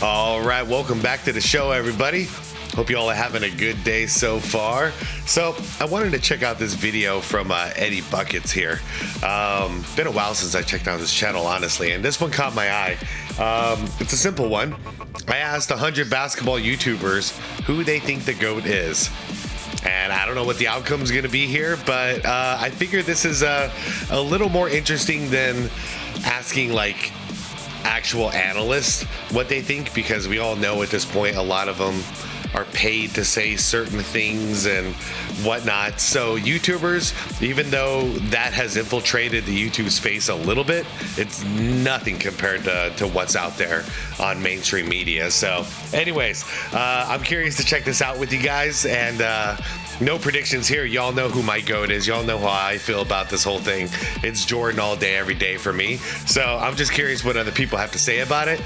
All right, welcome back to the show, everybody. Hope you all are having a good day so far. So I wanted to check out this video from Eddie Buckets here. Been a while since I checked out this channel, honestly, and this one caught my eye. It's a simple one. I asked 100 basketball YouTubers who they think the GOAT is. And I don't know what the outcome is going to be here, but I figure this is a little more interesting than asking like actual analysts what they think, because we all know at this point a lot of them are paid to say certain things and whatnot. So YouTubers, even though that has infiltrated the YouTube space a little bit, it's nothing compared to what's out there on mainstream media. So anyways, I'm curious to check this out with you guys, and no predictions here. Y'all know who my GOAT is. Y'all know how I feel about this whole thing. It's Jordan all day, every day for me. So I'm just curious what other people have to say about it.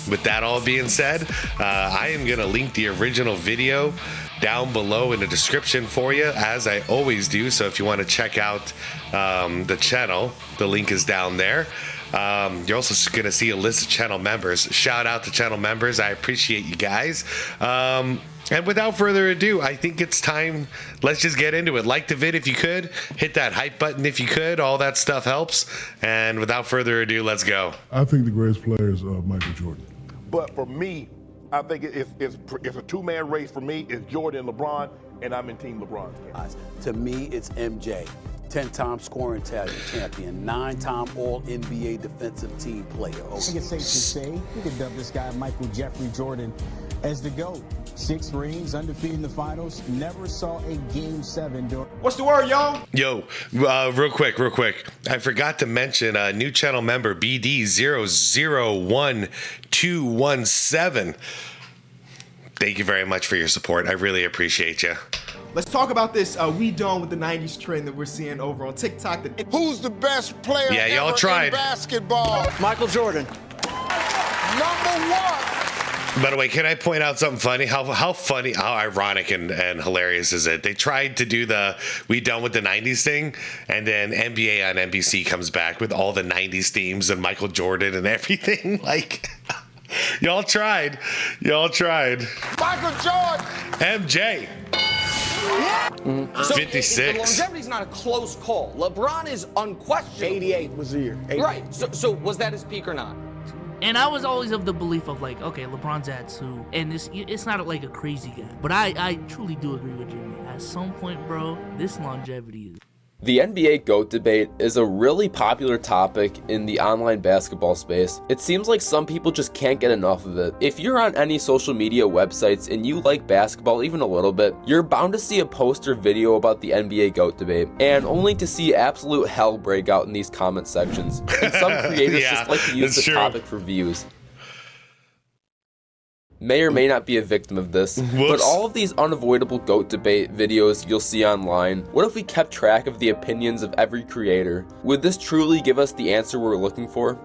With that all being said, I am going to link the original video down below in the description for you, as I always do. So if you want to check out the channel, the link is down there. You're also going to see a list of channel members. Shout out to channel members. I appreciate you guys. And without further ado, I think it's time. Let's just get into it. Like the vid if you could. Hit that hype button if you could. All that stuff helps. And without further ado, let's go. I think the greatest player is Michael Jordan. But for me, I think it's a two-man race for me. It's Jordan and LeBron, and I'm in Team LeBron's case. To me, it's MJ. 10-time scoring champion, 9-time All-NBA defensive team player. I think it's safe to say we could dub this guy Michael Jeffrey Jordan as the GOAT. 6 rings, undefeated in the finals, never saw a Game 7 during... What's the word, y'all? Yo, real quick. I forgot to mention a new channel member, BD001217. Thank you very much for your support. I really appreciate you. Let's talk about this we done with the 90s trend that we're seeing over on TikTok. Who's the best player y'all ever tried. in basketball? Michael Jordan. #1. By the way, can I point out something funny? How funny, how ironic and hilarious is it? They tried to do the "we done with the 90s" thing, and then NBA on NBC comes back with all the 90s themes and Michael Jordan and everything. Like, y'all tried. Michael Jordan. MJ. So 56. Longevity's not a close call. LeBron is unquestionable. 88 was the year. 88. Right. So was that his peak or not? And I was always of the belief of like, okay, LeBron's at 2, and it's not like a crazy guy. But I truly do agree with Jimmy. At some point, bro, this longevity is... The NBA GOAT debate is a really popular topic in the online basketball space. It seems like some people just can't get enough of it. If you're on any social media websites and you like basketball even a little bit, you're bound to see a post or video about the NBA GOAT debate, and only to see absolute hell break out in these comment sections. And some creators just like to use the topic for views. May or may not be a victim of this, but all of these unavoidable GOAT debate videos you'll see online, what if we kept track of the opinions of every creator? Would this truly give us the answer we're looking for?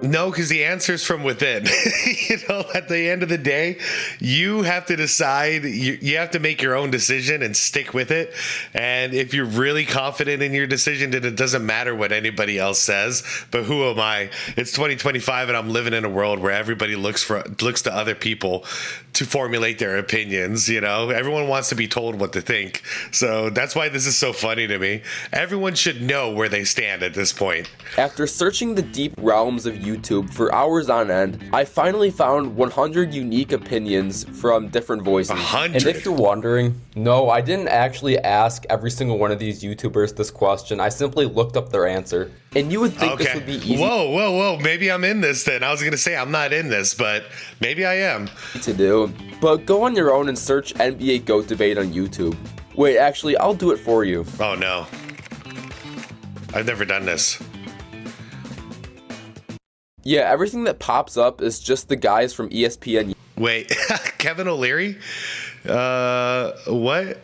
No, because the answer's from within. At the end of the day, you have to decide. You have to make your own decision and stick with it. And if you're really confident in your decision, then it doesn't matter what anybody else says. But who am I? It's 2025, and I'm living in a world where everybody looks to other people to formulate their opinions. Everyone wants to be told what to think. So that's why this is so funny to me. Everyone should know where they stand at this point. After searching the deep realms of YouTube for hours on end, I finally found 100 unique opinions from different voices. 100? And if you're wondering, no, I didn't actually ask every single one of these YouTubers this question. I simply looked up their answer. And you would think this would be easy. Whoa. Maybe I'm in this then. I was going to say I'm not in this, but maybe I am. To do. But go on your own and search NBA GOAT debate on YouTube. Wait, actually, I'll do it for you. Oh, no. I've never done this. Yeah, everything that pops up is just the guys from ESPN. Wait, Kevin O'Leary? What?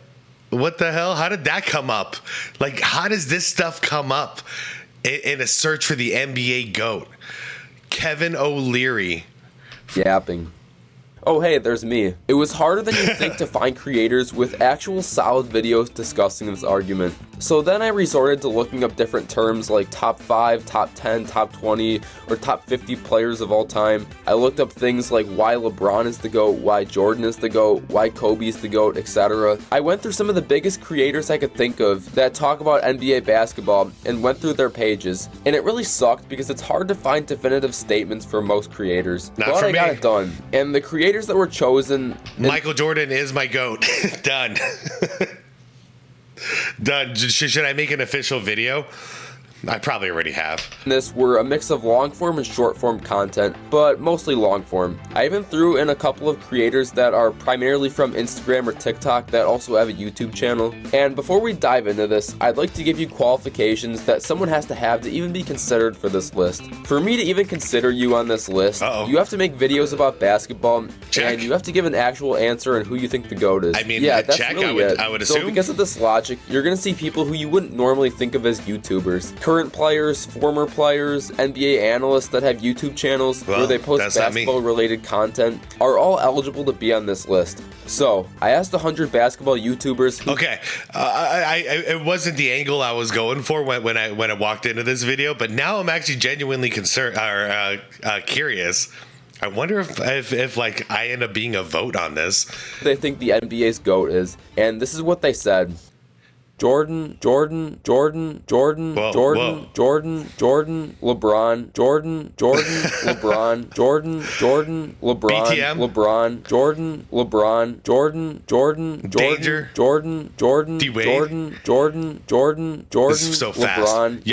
What the hell? How did that come up? Like, how does this stuff come up in a search for the NBA GOAT? Kevin O'Leary. Yapping. oh hey, there's me. It was harder than you think to find creators with actual solid videos discussing this argument. So then I resorted to looking up different terms like top 5, top 10, top 20, or top 50 players of all time. I looked up things like why LeBron is the GOAT, why Jordan is the GOAT, why Kobe is the GOAT, etc. I went through some of the biggest creators I could think of that talk about NBA basketball and went through their pages. And it really sucked because it's hard to find definitive statements for most creators. But I got it done. And the creators that were chosen... Michael Jordan is my GOAT. Done. Done. Should I make an official video? I probably already have. This were a mix of long form and short form content, but mostly long form. I even threw in a couple of creators that are primarily from Instagram or TikTok that also have a YouTube channel. And before we dive into this, I'd like to give you qualifications that someone has to have to even be considered for this list. For me to even consider you on this list, you have to make videos about basketball, and you have to give an actual answer on who you think the GOAT is. I mean, yeah, that's check, really I would assume. So because of this logic, you're gonna see people who you wouldn't normally think of as YouTubers. Current players, former players, NBA analysts that have YouTube channels where they post basketball-related content are all eligible to be on this list. So, I asked 100 basketball YouTubers. Okay, it wasn't the angle I was going for when I walked into this video, but now I'm actually genuinely concerned or curious. I wonder if like I end up being a vote on this. They think the NBA's GOAT is, and this is what they said. Jordan, LeBron, Jordan, LeBron, Jordan, LeBron, BTM? LeBron, Jordan, Danger. Jordan, This is so fast. LeBron,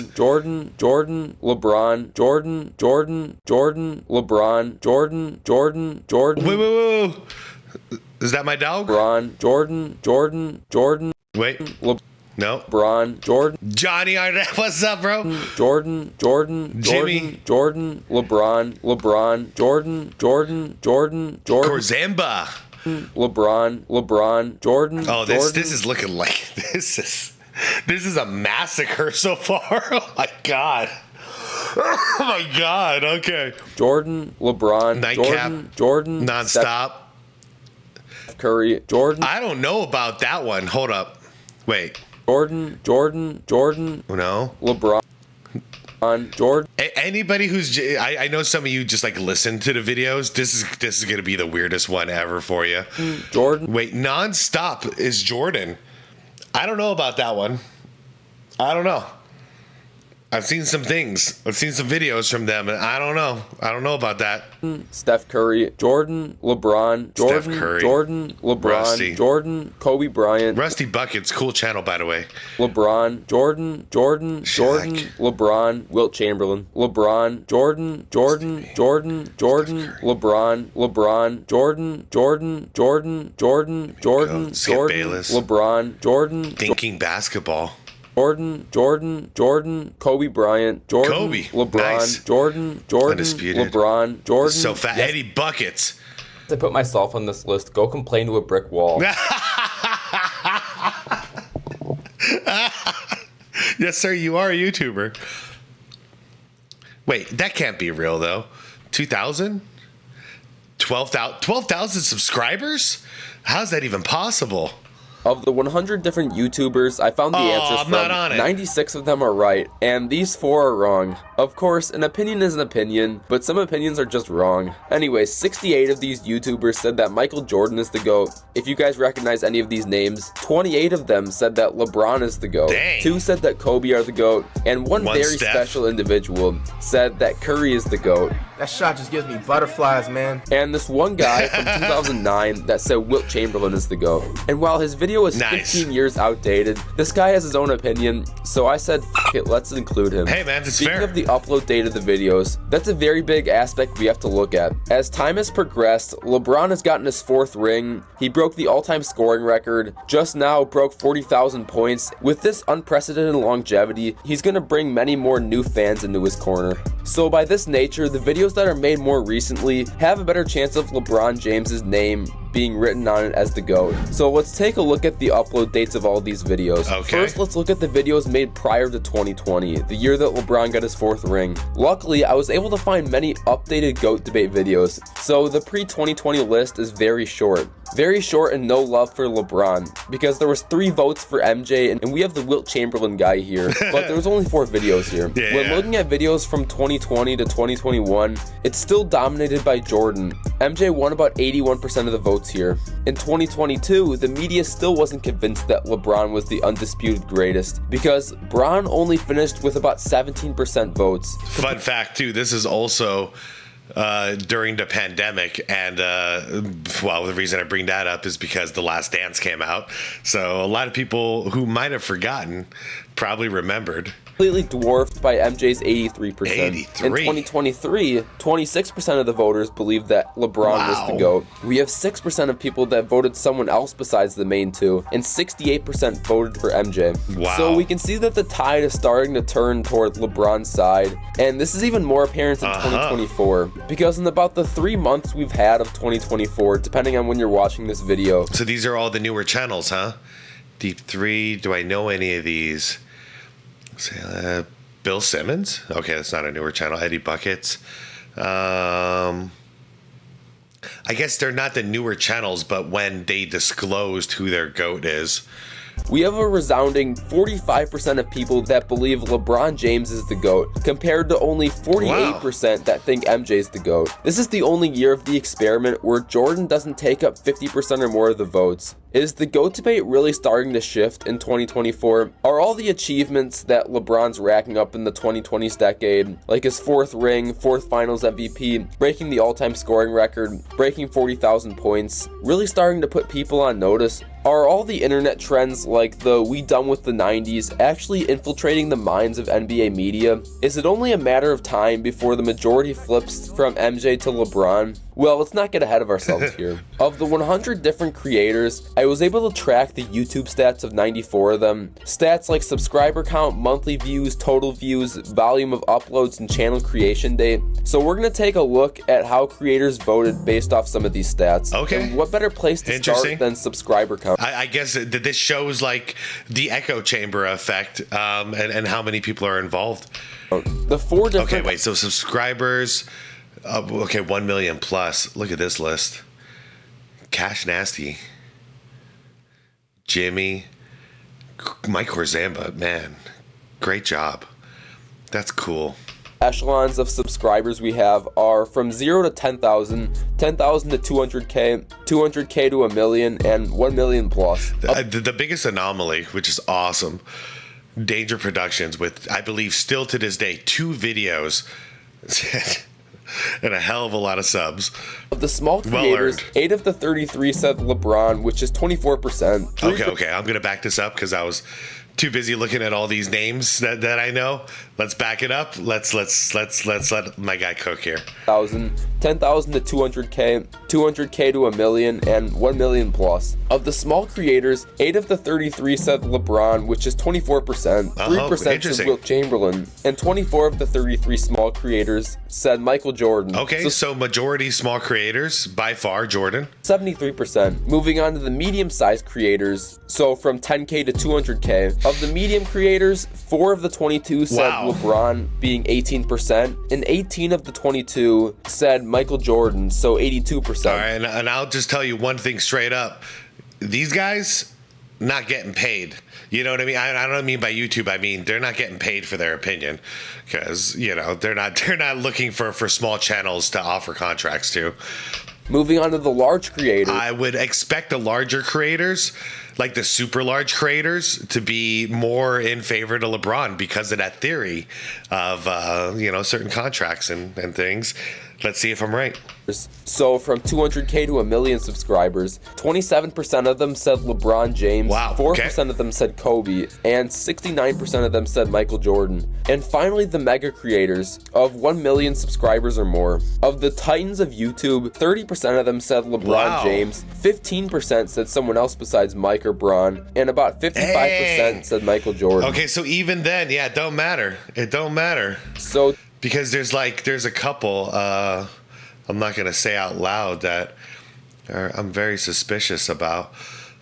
Jordan, Wait. Is that my dog? Jordan. Wait. No. LeBron, Jordan. Johnny, what's up, bro? Jordan, Jimmy. Jordan, LeBron, Jordan. Corzamba. LeBron, Jordan. Oh, this is looking like this is a massacre so far. Oh my god. Oh my god. Okay. Jordan, LeBron, Nightcap. Jordan, nonstop. Curry, Jordan. I don't know about that one. Hold up. Wait. Jordan. No. LeBron. Jordan. Anybody who's I know some of you just like listen to the videos. This is gonna be the weirdest one ever for you. Jordan. Wait, nonstop is Jordan. I don't know about that one. I don't know. I've seen some things. I've seen some videos from them, and I don't know. I don't know about that. Steph Curry, Jordan, LeBron, Jordan, LeBron, Rusty. Jordan, Kobe Bryant. Rusty Buckets, cool channel, by the way. LeBron, Jordan, LeBron, Wilt Chamberlain, LeBron, Jordan, LeBron, Skip Bayless. LeBron, Jordan. Thinking basketball. Jordan, Kobe Bryant, Kobe. LeBron, Nice. Jordan, Undisputed. LeBron, Jordan. So fat. Yes. Eddie Buckets. To put myself on this list, go complain to a brick wall. Yes, sir, you are a YouTuber. Wait, that can't be real, though. 2,000? 12,000 subscribers? How's that even possible? Of the 100 different YouTubers, I found the answers from. not on it. 96 of them are right, and these 4 are wrong. Of course, an opinion is an opinion, but some opinions are just wrong. Anyways, 68 of these YouTubers said that Michael Jordan is the GOAT. If you guys recognize any of these names, 28 of them said that LeBron is the GOAT. Dang. 2 said that Kobe are the GOAT, and one very Steph. special individual said that Curry is the GOAT. That shot just gives me butterflies, man. And this one guy from 2009 that said Wilt Chamberlain is the GOAT. And while his video is Nice. 15 years outdated, this guy has his own opinion, so I said, F it, let's include him. Hey, man, that's Speaking fair. of the upload date of the videos, that's a very big aspect we have to look at. As time has progressed, LeBron has gotten his 4th ring, he broke the all-time scoring record, just now broke 40,000 points. With this unprecedented longevity, he's gonna bring many more new fans into his corner. So by this nature, the videos that are made more recently have a better chance of LeBron James's name being written on it as the GOAT. So let's take a look at the upload dates of all these videos. Okay. First, let's look at the videos made prior to 2020, the year that LeBron got his 4th ring. Luckily, I was able to find many updated GOAT debate videos, so the pre-2020 list is very short. Very short and no love for LeBron, because there was 3 votes for MJ, and we have the Wilt Chamberlain guy here, but there was only 4 videos here. Yeah. When looking at videos from 2020 to 2021, it's still dominated by Jordan. MJ won about 81% of the votes here. In 2022, the media still wasn't convinced that LeBron was the undisputed greatest, because Bron only finished with about 17% votes. Fun fact too, this is also during the pandemic, and well, the reason I bring that up is because The Last Dance came out, so a lot of people who might have forgotten probably remembered. Completely dwarfed by MJ's 83%. 83. In 2023, 26% of the voters believed that LeBron was the GOAT. We have 6% of people that voted someone else besides the main 2, and 68% voted for MJ. Wow. So we can see that the tide is starting to turn toward LeBron's side, and this is even more apparent in 2024, because in about the 3 months we've had of 2024, depending on when you're watching this video. So these are all the newer channels, huh? Deep 3, do I know any of these? Bill Simmons? Okay, that's not a newer channel. Eddie Buckets. I guess they're not the newer channels, but when they disclosed who their GOAT is. We have a resounding 45% of people that believe LeBron James is the GOAT, compared to only 48% that think MJ is the GOAT. This is the only year of the experiment where Jordan doesn't take up 50% or more of the votes. Is the GOAT debate really starting to shift in 2024? Are all the achievements that LeBron's racking up in the 2020s decade, like his 4th ring, 4th finals MVP, breaking the all-time scoring record, breaking 40,000 points, really starting to put people on notice? Are all the internet trends like the "we done with the 90s" actually infiltrating the minds of NBA media? Is it only a matter of time before the majority flips from MJ to LeBron? Well, let's not get ahead of ourselves here. Of the 100 different creators, I was able to track the YouTube stats of 94 of them. Stats like subscriber count, monthly views, total views, volume of uploads, and channel creation date. So we're going to take a look at how creators voted based off some of these stats. Okay. And what better place to start than subscriber count? I guess that this shows like the echo chamber effect, and how many people are involved. The 4 different... Okay, wait, so subscribers... okay, 1 million plus. Look at this list. Cash Nasty, Jimmy, Mike Corzamba, man, great job. That's cool. Echelons of subscribers we have are from 0 to 10,000, 10,000 to 200K, 200K to a million, and 1 million plus. The biggest anomaly, which is awesome, Danger Productions with, I believe, still to this day, 2 videos and a hell of a lot of subs. Of the small creators, 8 of the 33 said LeBron, which is 24%. Okay, I'm gonna back this up because I was too busy looking at all these names that I know. Let's back it up. Let's let my guy cook here. 10,000 to 200K, 200K to a million, and 1 million plus. Of the small creators, 8 of the 33 said LeBron, which is 24%. 3% said Wilt Chamberlain, and 24 of the 33 small creators said Michael Jordan. Okay, so majority small creators, by far Jordan. 73%. Moving on to the medium-sized creators, so from 10K to 200K. Of the medium creators, 4 of the 22 said LeBron, being 18%, and 18 of the 22 said Michael Jordan, so 82%. All right, and I'll just tell you one thing straight up. These guys not getting paid. You know what I mean? I don't mean by YouTube. I mean they're not getting paid for their opinion, because they're not looking for small channels to offer contracts to. Moving on to the large creators. I would expect the larger creators, like the super large creators, to be more in favor to LeBron because of that theory of certain contracts and things. Let's see if I'm right. So from 200K to a million subscribers, 27% of them said LeBron James, 4% of them said Kobe, and 69% of them said Michael Jordan. And finally, the mega creators of 1 million subscribers or more. Of the titans of YouTube, 30% of them said LeBron James, 15% said someone else besides Mike or Bron, and about 55% said Michael Jordan. Okay, so even then, yeah, it don't matter. It don't matter. So Because there's a couple, I'm not going to say out loud that I'm very suspicious about.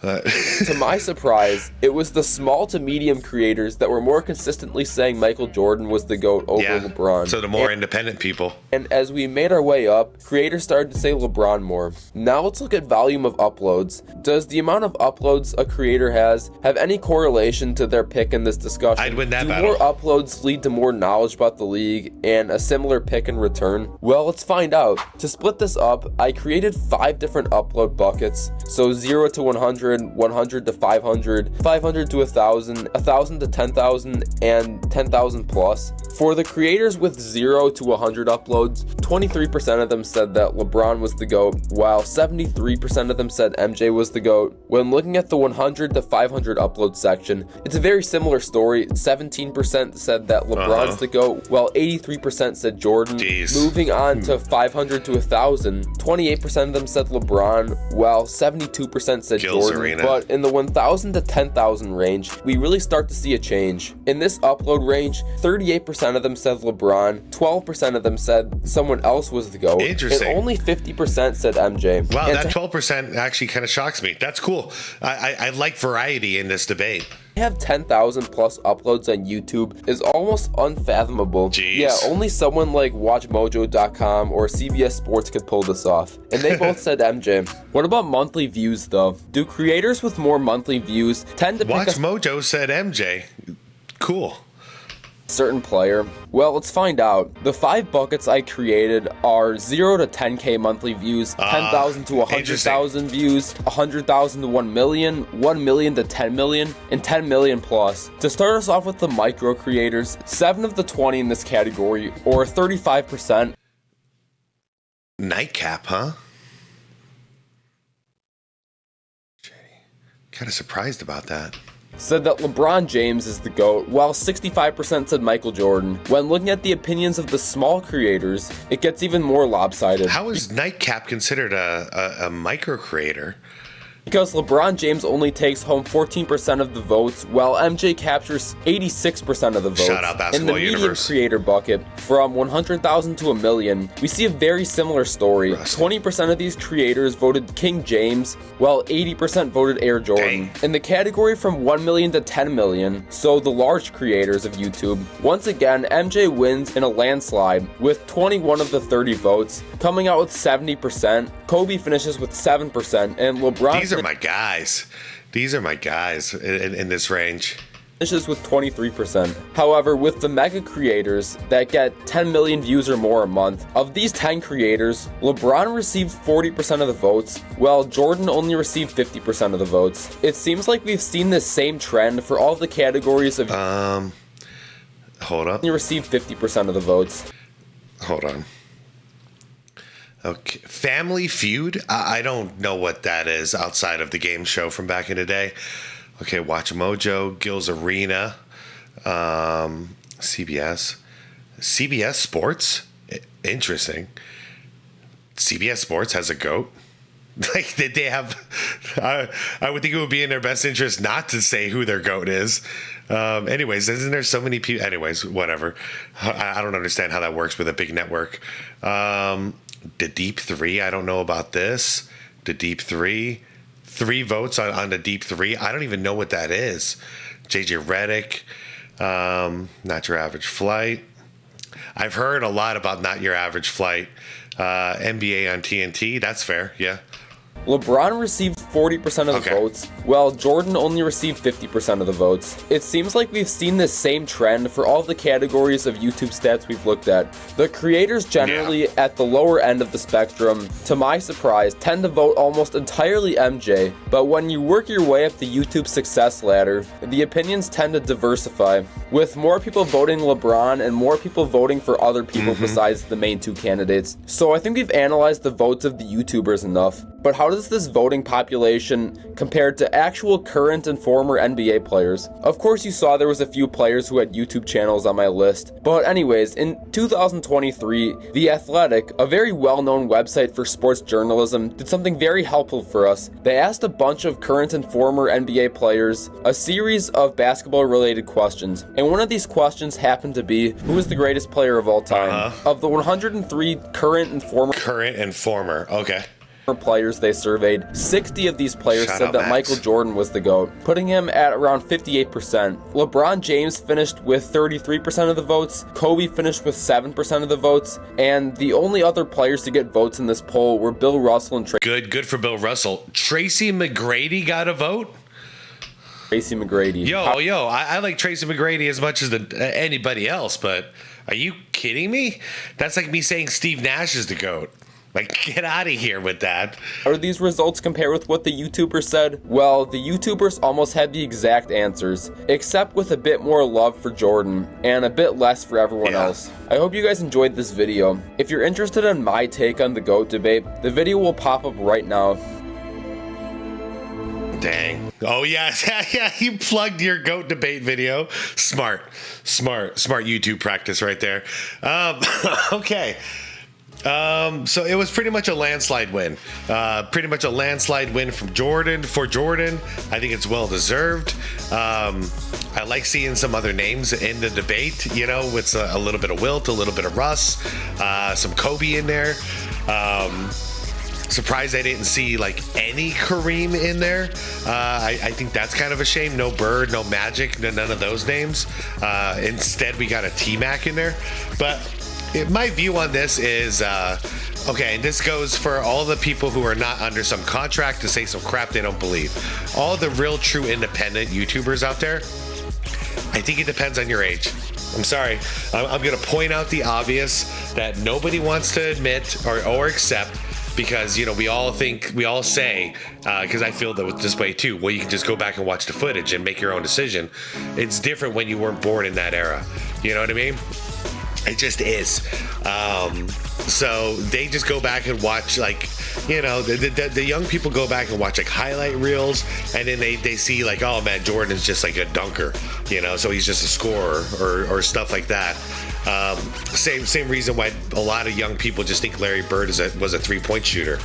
To my surprise, it was the small to medium creators that were more consistently saying Michael Jordan was the GOAT over LeBron. So the more independent people. And as we made our way up, creators started to say LeBron more. Now let's look at volume of uploads. Does the amount of uploads a creator has have any correlation to their pick in this discussion? I'd win that Do battle. more uploads lead to more knowledge about the league and a similar pick in return? Well, let's find out. To split this up, I created 5 different upload buckets. So 0 to 100, 100 to 500, 500 to 1,000, 1,000 to 10,000, and 10,000 plus. For the creators with 0 to 100 uploads, 23% of them said that LeBron was the GOAT, while 73% of them said MJ was the GOAT. When looking at the 100 to 500 upload section, it's a very similar story. 17% said that LeBron's the GOAT, while 83% said Jordan. Moving on to 500 to 1,000, 28% of them said LeBron, while 72% said Jordan. But in the 1,000 to 10,000 range, we really start to see a change. In this upload range, 38% of them said LeBron, 12% of them said someone else was the GOAT, Interesting. and only 50% said MJ. Wow, and that 12% actually kind of shocks me. That's cool. I like variety in this debate. Have 10,000 plus uploads on YouTube is almost unfathomable. Jeez. Yeah, only someone like WatchMojo.com or CBS Sports could pull this off. And they both said MJ. What about monthly views though? Do creators with more monthly views tend to pick WatchMojo said MJ. Cool. Certain player? Well, let's find out. The 5 buckets I created are 0 to 10k monthly views, 10,000 to 100,000 views, 100,000 to 1 million, 1 million to 10 million, and 10 million plus. To start us off with the micro creators, 7 of the 20 in this category, or 35%. Nightcap, huh? Kind of surprised about that. Said that LeBron James is the GOAT, while 65% said Michael Jordan. When looking at the opinions of the small creators, it gets even more lopsided. How is Nightcap considered a micro creator? Because LeBron James only takes home 14% of the votes, while MJ captures 86% of the votes. Shoutout Basketball In the medium Universe. creator bucket, from 100,000 to a million, we see a very similar story. 20% of these creators voted King James, while 80% voted Air Jordan. In the category from 1 million to 10 million, so the large creators of YouTube, once again, MJ wins in a landslide with 21 of the 30 votes, coming out with 70%. Kobe finishes with 7%, and LeBron... These are my guys. These are my guys in this range. Finishes with 23%. However, with the mega creators that get 10 million views or more a month, of these 10 creators, LeBron received 40% of the votes, while Jordan only received 50% of the votes. It seems like we've seen this same trend for all the categories of... Hold up. He received 50% of the votes. Hold on. Okay, Family Feud? I don't know what that is outside of the game show from back in the day. Okay, Watch Mojo, Gil's Arena, CBS Sports? Interesting. CBS Sports has a GOAT. Like, did they have... I would think it would be in their best interest not to say who their GOAT is. Anyways, isn't there so many people... Anyways, whatever. I don't understand how that works with a big network. The Deep 3, I don't know about this. The Deep 3. 3 votes on the Deep 3. I don't even know what that is. JJ Redick. Not Your Average Flight. I've heard a lot about Not Your Average Flight. NBA on TNT. That's fair, yeah. LeBron received 40% of the votes, while Jordan only received 50% of the votes. It seems like we've seen this same trend for all the categories of YouTube stats we've looked at. The creators generally at the lower end of the spectrum, to my surprise, tend to vote almost entirely MJ, but when you work your way up the YouTube success ladder, the opinions tend to diversify, with more people voting LeBron and more people voting for other people besides the main 2 candidates. So I think we've analyzed the votes of the YouTubers enough, but how does does this voting population compare to actual current and former NBA players? Of course, you saw there was a few players who had YouTube channels on my list, but anyways, in 2023, The Athletic, a very well-known website for sports journalism, did something very helpful for us. They asked a bunch of current and former NBA players a series of basketball-related questions, and one of these questions happened to be, who is the greatest player of all time? Of the 103 current and former okay, players they surveyed, 60 of these players Shout said out, that Max. Michael Jordan was the GOAT, putting him at around 58%. LeBron James finished with 33% of the votes, Kobe finished with 7% of the votes, and the only other players to get votes in this poll were Bill Russell and Good for Bill Russell. Tracy McGrady got a vote? Tracy McGrady. I like Tracy McGrady as much as anybody else, but are you kidding me? That's like me saying Steve Nash is the GOAT. Like, get out of here with that. How do these results compare with what the YouTubers said? Well, the YouTubers almost had the exact answers, except with a bit more love for Jordan and a bit less for everyone else. I hope you guys enjoyed this video. If you're interested in my take on the GOAT debate, the video will pop up right now. Dang. Oh, yeah. Yeah, you plugged your GOAT debate video. Smart YouTube practice right there. Okay. So it was pretty much a landslide win. Pretty much a landslide win from Jordan. For Jordan, I think it's well deserved. I like seeing some other names in the debate, you know, with a little bit of Wilt, a little bit of Russ, some Kobe in there. Surprised I didn't see like any Kareem in there. I think that's kind of a shame. No Bird, no Magic, none of those names. Instead, we got a T-Mac in there. But my view on this is, okay, and this goes for all the people who are not under some contract to say some crap they don't believe. All the real true independent YouTubers out there, I think it depends on your age. I'm sorry. I'm going to point out the obvious that nobody wants to admit or accept, because, you know, we all say, because I feel that this way too, well, you can just go back and watch the footage and make your own decision. It's different when you weren't born in that era. You know what I mean? It just is. So they just go back and watch, like, you know, the young people go back and watch like highlight reels, and then they see like, oh man, Jordan's just like a dunker, you know, so he's just a scorer or stuff like that. Same reason why a lot of young people just think Larry Bird was a 3-point shooter.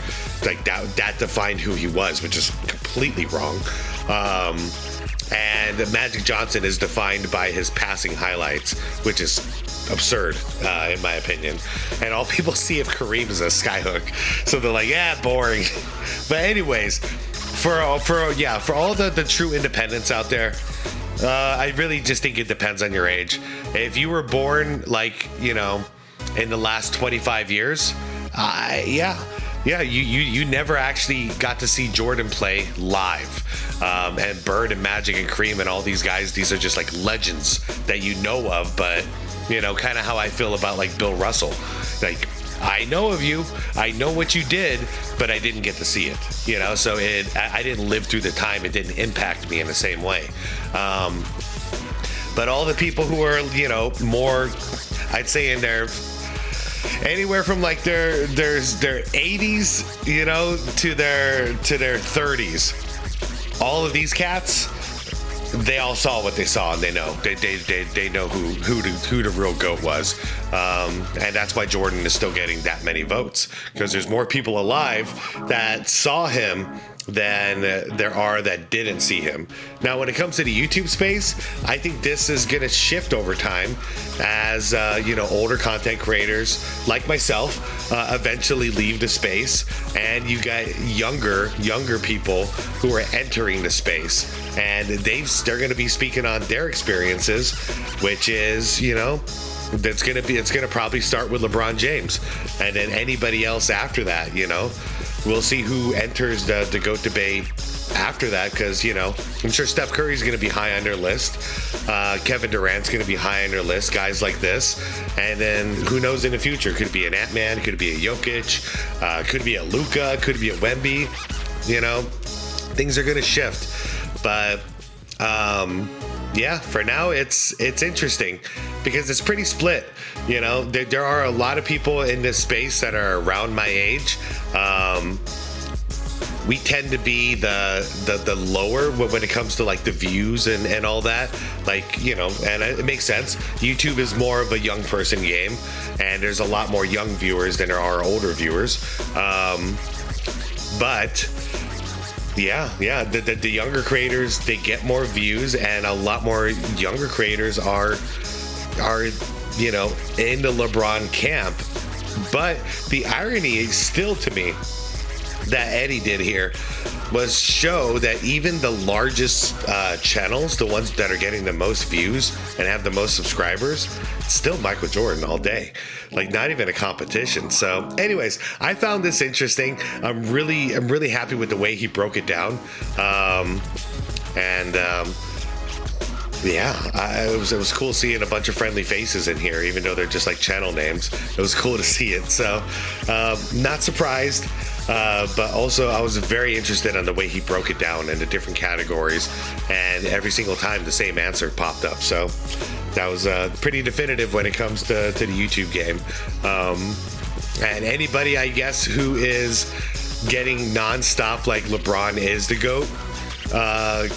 Like that defined who he was, which is completely wrong. And Magic Johnson is defined by his passing highlights, which is absurd, in my opinion. And all people see of Kareem is a skyhook, so they're like, yeah, boring. But anyways, for all the true independents out there, I really just think it depends on your age. If you were born, like, you know, in the last 25 years, you never actually got to see Jordan play live. And Bird and Magic and Kareem and all these guys, these are just like legends that you know of, but, you know, kind of how I feel about like Bill Russell. Like, I know of you, I know what you did, but I didn't get to see it, you know, so I didn't live through the time. It didn't impact me in the same way. But all the people who are, you know, more, I'd say in their, anywhere from like their 80s, you know, to their 30s, all of these cats, they all saw what they saw, and they know they know who the real GOAT was, and that's why Jordan is still getting that many votes, because there's more people alive that saw him than there are that didn't see him. Now, when it comes to the YouTube space, I think this is going to shift over time as, you know, older content creators like myself eventually leave the space, and you got younger people who are entering the space, and they're going to be speaking on their experiences, which is, you know, it's going to probably start with LeBron James, and then anybody else after that, you know. We'll see who enters the GOAT debate after that, because, you know, I'm sure Steph Curry's going to be high on their list. Kevin Durant's going to be high on their list, guys like this. And then who knows in the future? Could be an Ant-Man, could be a Jokic, could be a Luka, could be a Wemby. You know, things are going to shift. But, yeah, for now, it's interesting because it's pretty split. You know, there are a lot of people in this space that are around my age. we tend to be the lower when it comes to like the views and all that. Like, you know, and it makes sense. YouTube is more of a young person game, and there's a lot more young viewers than there are older viewers. But yeah, the younger creators, they get more views, and a lot more younger creators are you know, in the LeBron camp. But the irony is still, to me, that Eddie did here was show that even the largest channels, the ones that are getting the most views and have the most subscribers, it's still Michael Jordan all day. Like, not even a competition. So anyways, I found this interesting. I'm really happy with the way he broke it down. Yeah, it was cool seeing a bunch of friendly faces in here, even though they're just like channel names. It was cool to see it. So, not surprised, but also I was very interested on the way he broke it down into different categories, and every single time the same answer popped up. So that was pretty definitive when it comes to the YouTube game. And anybody, I guess, who is getting nonstop like LeBron is the GOAT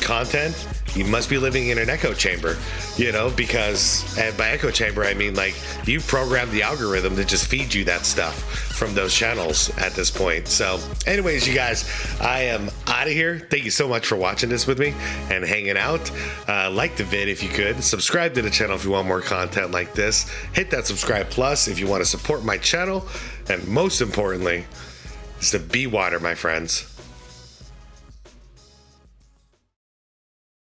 content, you must be living in an echo chamber, you know, because, and by echo chamber, I mean, like, you programmed the algorithm to just feed you that stuff from those channels at this point. So anyways, you guys, I am out of here. Thank you so much for watching this with me and hanging out. Like the vid if you could. Subscribe to the channel if you want more content like this. Hit that subscribe plus if you want to support my channel. And most importantly, is to be water, my friends.